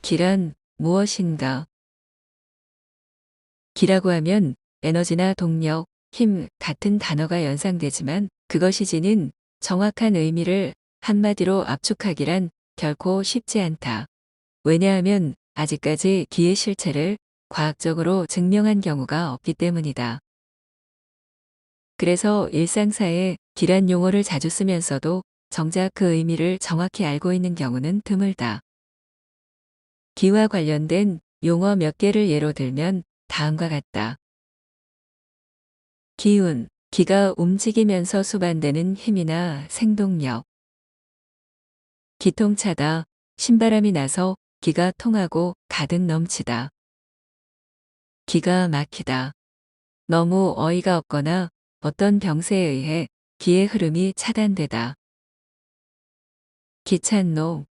기란 무엇인가? 기라고 하면 에너지나 동력, 힘 같은 단어가 연상되지만 그것이 지닌 정확한 의미를 한마디로 압축하기란 결코 쉽지 않다. 왜냐하면 아직까지 기의 실체를 과학적으로 증명한 경우가 없기 때문이다. 그래서 일상사에 기란 용어를 자주 쓰면서도 정작 그 의미를 정확히 알고 있는 경우는 드물다. 기와 관련된 용어 몇 개를 예로 들면 다음과 같다. 기운, 기가 움직이면서 수반되는 힘이나 생동력. 기통차다, 신바람이 나서 기가 통하고 가득 넘치다. 기가 막히다. 너무 어이가 없거나 어떤 병세에 의해 기의 흐름이 차단되다. 기찬노,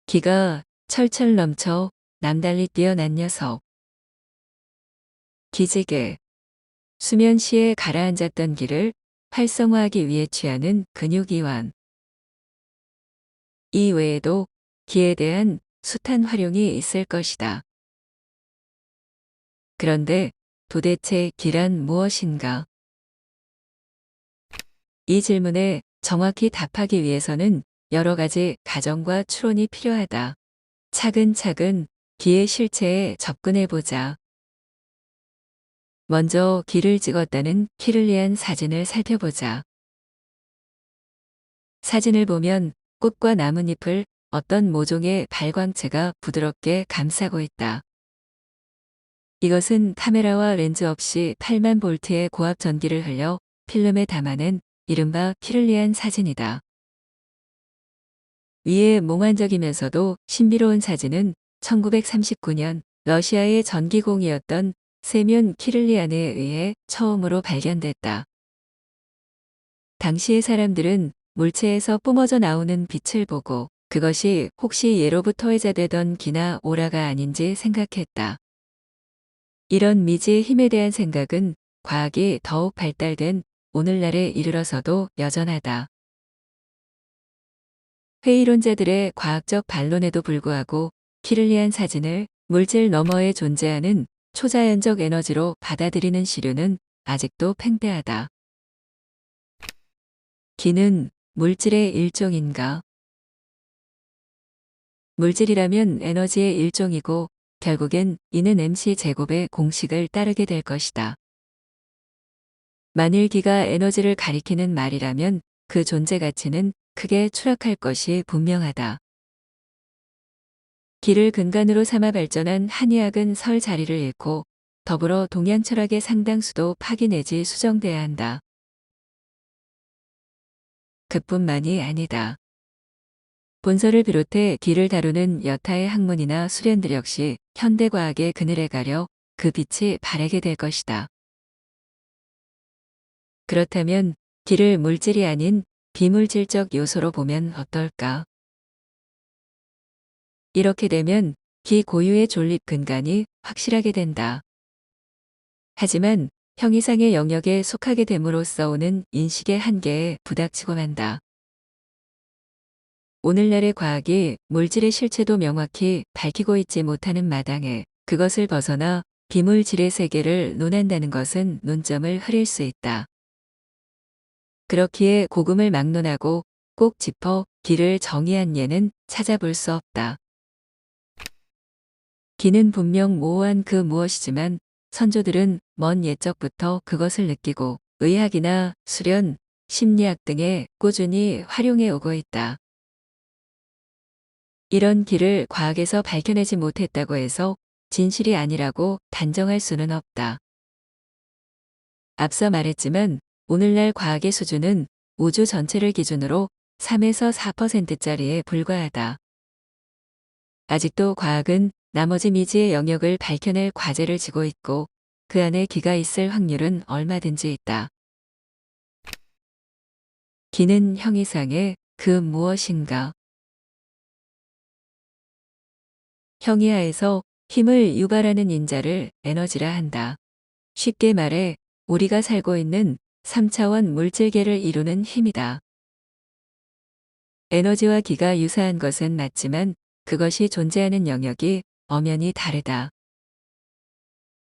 기가 철철 넘쳐 남달리 뛰어난 녀석. 기지개, 수면 시에 가라앉았던 기를 활성화하기 위해 취하는 근육이완. 이 외에도 기에 대한 숱한 활용이 있을 것이다. 그런데 도대체 기란 무엇인가? 이 질문에 정확히 답하기 위해서는 여러 가지 가정과 추론이 필요하다. 차근차근 기의 실체에 접근해 보자. 먼저 기를 찍었다는 키를리안 사진을 살펴보자. 사진을 보면 꽃과 나뭇잎을 어떤 모종의 발광체가 부드럽게 감싸고 있다. 이것은 카메라와 렌즈 없이 8만 볼트의 고압 전기를 흘려 필름에 담아낸 이른바 키를리안 사진이다. 위에 몽환적이면서도 신비로운 사진은 1939년 러시아의 전기공이었던 세면 키를리안에 의해 처음으로 발견됐다. 당시의 사람들은 물체에서 뿜어져 나오는 빛을 보고 그것이 혹시 예로부터 회자되던 기나 오라가 아닌지 생각했다. 이런 미지의 힘에 대한 생각은 과학이 더욱 발달된 오늘날에 이르러서도 여전하다. 회의론자들의 과학적 반론에도 불구하고 키를리안 사진을 물질 너머에 존재하는 초자연적 에너지로 받아들이는 시류는 아직도 팽배하다. 기는 물질의 일종인가? 물질이라면 에너지의 일종이고 결국엔 이는 MC 제곱의 공식을 따르게 될 것이다. 만일 기가 에너지를 가리키는 말이라면 그 존재 가치는 크게 추락할 것이 분명하다. 기를 근간으로 삼아 발전한 한의학은 설 자리를 잃고 더불어 동양 철학의 상당수도 파기 내지 수정돼야 한다. 그뿐만이 아니다. 본설을 비롯해 기를 다루는 여타의 학문이나 수련들 역시 현대과학의 그늘에 가려 그 빛이 바래게 될 것이다. 그렇다면 기를 물질이 아닌 비물질적 요소로 보면 어떨까? 이렇게 되면 기 고유의 존립 근간이 확실하게 된다. 하지만 형이상의 영역에 속하게 됨으로써 오는 인식의 한계에 부닥치고 만다. 오늘날의 과학이 물질의 실체도 명확히 밝히고 있지 못하는 마당에 그것을 벗어나 비물질의 세계를 논한다는 것은 논점을 흐릴 수 있다. 그렇기에 고금을 막론하고 꼭 짚어 기를 정의한 예는 찾아볼 수 없다. 기는 분명 모호한 그 무엇이지만 선조들은 먼 옛적부터 그것을 느끼고 의학이나 수련, 심리학 등에 꾸준히 활용해 오고 있다. 이런 기를 과학에서 밝혀내지 못했다고 해서 진실이 아니라고 단정할 수는 없다. 앞서 말했지만 오늘날 과학의 수준은 우주 전체를 기준으로 3에서 4%짜리에 불과하다. 아직도 과학은 나머지 미지의 영역을 밝혀낼 과제를 지고 있고 그 안에 기가 있을 확률은 얼마든지 있다. 기는 형이상의 그 무엇인가? 형이하에서 힘을 유발하는 인자를 에너지라 한다. 쉽게 말해 우리가 살고 있는 3차원 물질계를 이루는 힘이다. 에너지와 기가 유사한 것은 맞지만 그것이 존재하는 영역이 엄연히 다르다.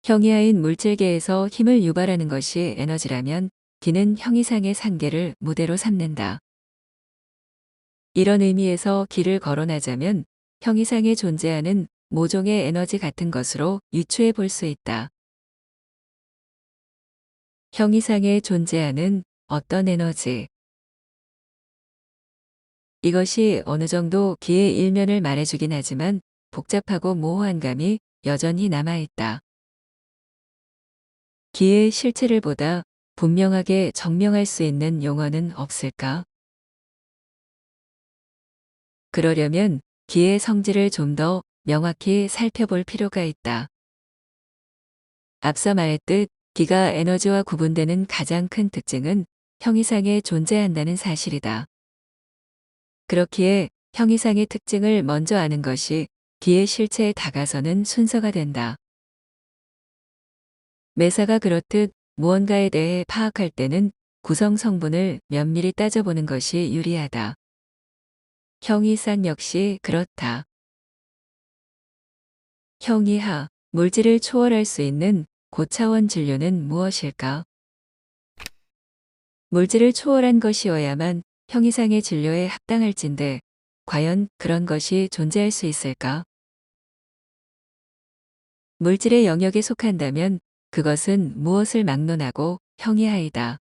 형이하인 물질계에서 힘을 유발하는 것이 에너지라면 기는 형이상의 산계를 무대로 삼는다. 이런 의미에서 기를 거론하자면 형이상에 존재하는 모종의 에너지 같은 것으로 유추해 볼 수 있다. 형이상에 존재하는 어떤 에너지. 이것이 어느 정도 기의 일면을 말해주긴 하지만 복잡하고 모호한 감이 여전히 남아있다. 기의 실체를 보다 분명하게 정명할 수 있는 용어는 없을까? 그러려면 기의 성질을 좀 더 명확히 살펴볼 필요가 있다. 앞서 말했듯 기가 에너지와 구분되는 가장 큰 특징은 형이상에 존재한다는 사실이다. 그렇기에 형이상의 특징을 먼저 아는 것이 기의 실체에 다가서는 순서가 된다. 매사가 그렇듯 무언가에 대해 파악할 때는 구성 성분을 면밀히 따져보는 것이 유리하다. 형이상 역시 그렇다. 형이하, 물질을 초월할 수 있는 고차원 진료는 무엇일까? 물질을 초월한 것이어야만 형이상의 진료에 합당할진데 과연 그런 것이 존재할 수 있을까? 물질의 영역에 속한다면 그것은 무엇을 막론하고 형이하이다.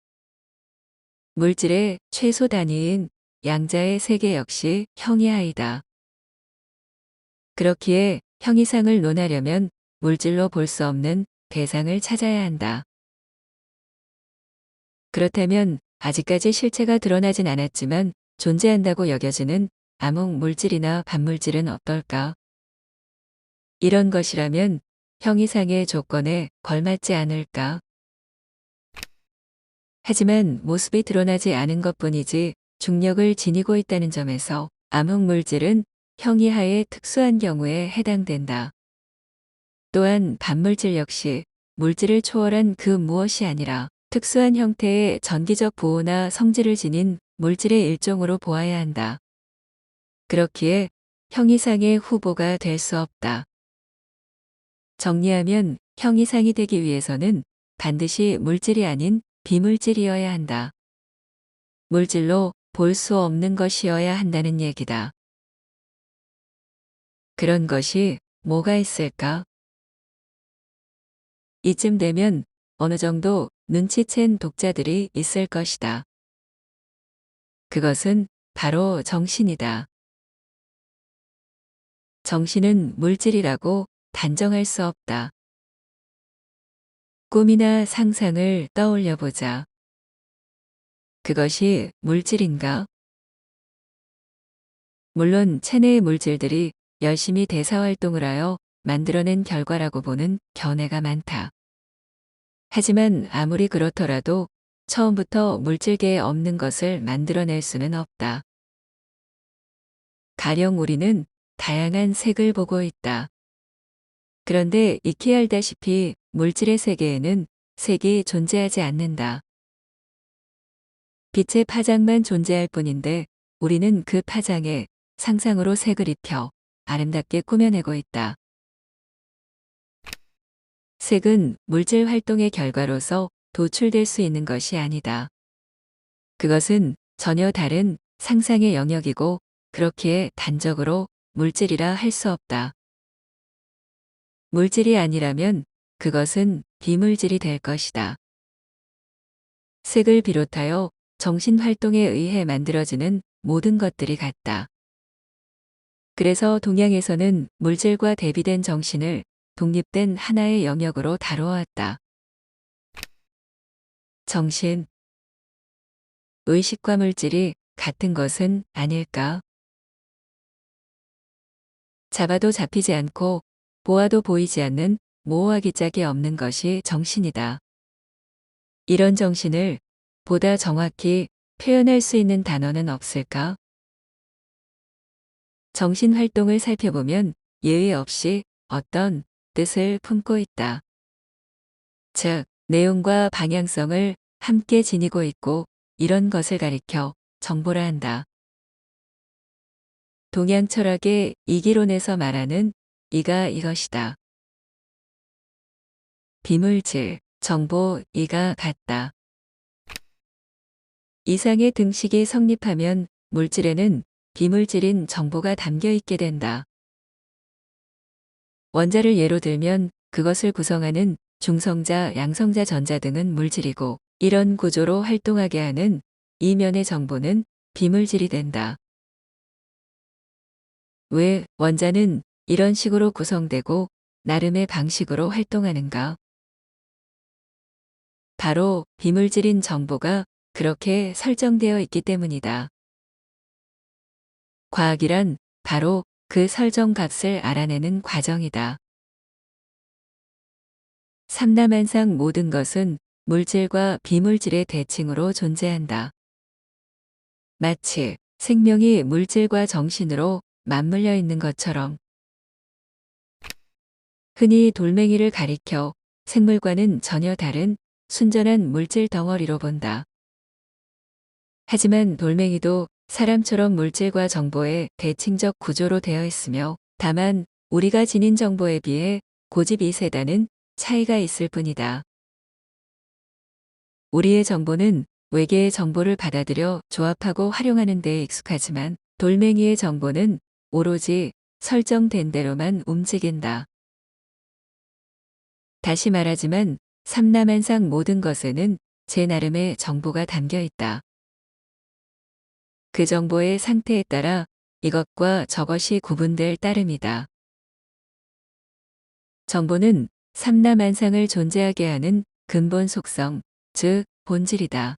물질의 최소 단위인 양자의 세계 역시 형이하이다. 그렇기에 형이상을 논하려면 물질로 볼 수 없는 대상을 찾아야 한다. 그렇다면 아직까지 실체가 드러나진 않았지만 존재한다고 여겨지는 암흑 물질이나 반물질은 어떨까? 이런 것이라면 형이상의 조건에 걸맞지 않을까? 하지만 모습이 드러나지 않은 것뿐이지 중력을 지니고 있다는 점에서 암흑 물질은 형이하의 특수한 경우에 해당된다. 또한 반물질 역시 물질을 초월한 그 무엇이 아니라 특수한 형태의 전기적 보호나 성질을 지닌 물질의 일종으로 보아야 한다. 그렇기에 형이상의 후보가 될 수 없다. 정리하면 형이상이 되기 위해서는 반드시 물질이 아닌 비물질이어야 한다. 물질로 볼 수 없는 것이어야 한다는 얘기다. 그런 것이 뭐가 있을까? 이쯤 되면 어느 정도 눈치챈 독자들이 있을 것이다. 그것은 바로 정신이다. 정신은 물질이라고 단정할 수 없다. 꿈이나 상상을 떠올려 보자. 그것이 물질인가? 물론 체내의 물질들이 열심히 대사활동을 하여 만들어낸 결과라고 보는 견해가 많다. 하지만 아무리 그렇더라도 처음부터 물질계에 없는 것을 만들어낼 수는 없다. 가령 우리는 다양한 색을 보고 있다. 그런데 익히 알다시피 물질의 세계에는 색이 존재하지 않는다. 빛의 파장만 존재할 뿐인데 우리는 그 파장에 상상으로 색을 입혀 아름답게 꾸며내고 있다. 색은 물질 활동의 결과로서 도출될 수 있는 것이 아니다. 그것은 전혀 다른 상상의 영역이고 그렇기에 단적으로 물질이라 할 수 없다. 물질이 아니라면 그것은 비물질이 될 것이다. 색을 비롯하여 정신활동에 의해 만들어지는 모든 것들이 같다. 그래서 동양에서는 물질과 대비된 정신을 독립된 하나의 영역으로 다루어왔다. 정신, 의식과 물질이 같은 것은 아닐까? 잡아도 잡히지 않고 보아도 보이지 않는 모호하기 짝이 없는 것이 정신이다. 이런 정신을 보다 정확히 표현할 수 있는 단어는 없을까? 정신 활동을 살펴보면 예의 없이 어떤 뜻을 품고 있다. 즉, 내용과 방향성을 함께 지니고 있고 이런 것을 가리켜 정보라 한다. 동양 철학의 이기론에서 말하는 이가 이것이다. 비물질, 정보, 이가 같다. 이상의 등식이 성립하면 물질에는 비물질인 정보가 담겨 있게 된다. 원자를 예로 들면 그것을 구성하는 중성자, 양성자 전자 등은 물질이고 이런 구조로 활동하게 하는 이면의 정보는 비물질이 된다. 왜 원자는 이런 식으로 구성되고 나름의 방식으로 활동하는가? 바로 비물질인 정보가 그렇게 설정되어 있기 때문이다. 과학이란 바로 그 설정 값을 알아내는 과정이다. 삼라만상 모든 것은 물질과 비물질의 대칭으로 존재한다. 마치 생명이 물질과 정신으로 맞물려 있는 것처럼 흔히 돌멩이를 가리켜 생물과는 전혀 다른 순전한 물질 덩어리로 본다. 하지만 돌멩이도 사람처럼 물질과 정보의 대칭적 구조로 되어 있으며 다만 우리가 지닌 정보에 비해 고집이 세다는 차이가 있을 뿐이다. 우리의 정보는 외계의 정보를 받아들여 조합하고 활용하는 데 익숙하지만 돌멩이의 정보는 오로지 설정된 대로만 움직인다. 다시 말하지만 삼라만상 모든 것에는 제 나름의 정보가 담겨 있다. 그 정보의 상태에 따라 이것과 저것이 구분될 따름이다. 정보는 삼라만상을 존재하게 하는 근본 속성, 즉 본질이다.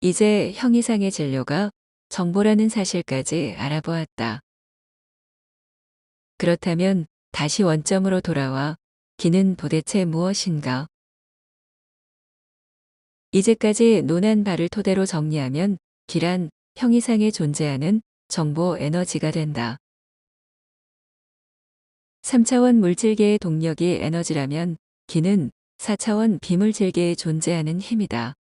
이제 형이상의 진료가 정보라는 사실까지 알아보았다. 그렇다면 다시 원점으로 돌아와 기는 도대체 무엇인가? 이제까지 논한 바를 토대로 정리하면 기란 형이상에 존재하는 정보 에너지가 된다. 3차원 물질계의 동력이 에너지라면 기는 4차원 비물질계에 존재하는 힘이다.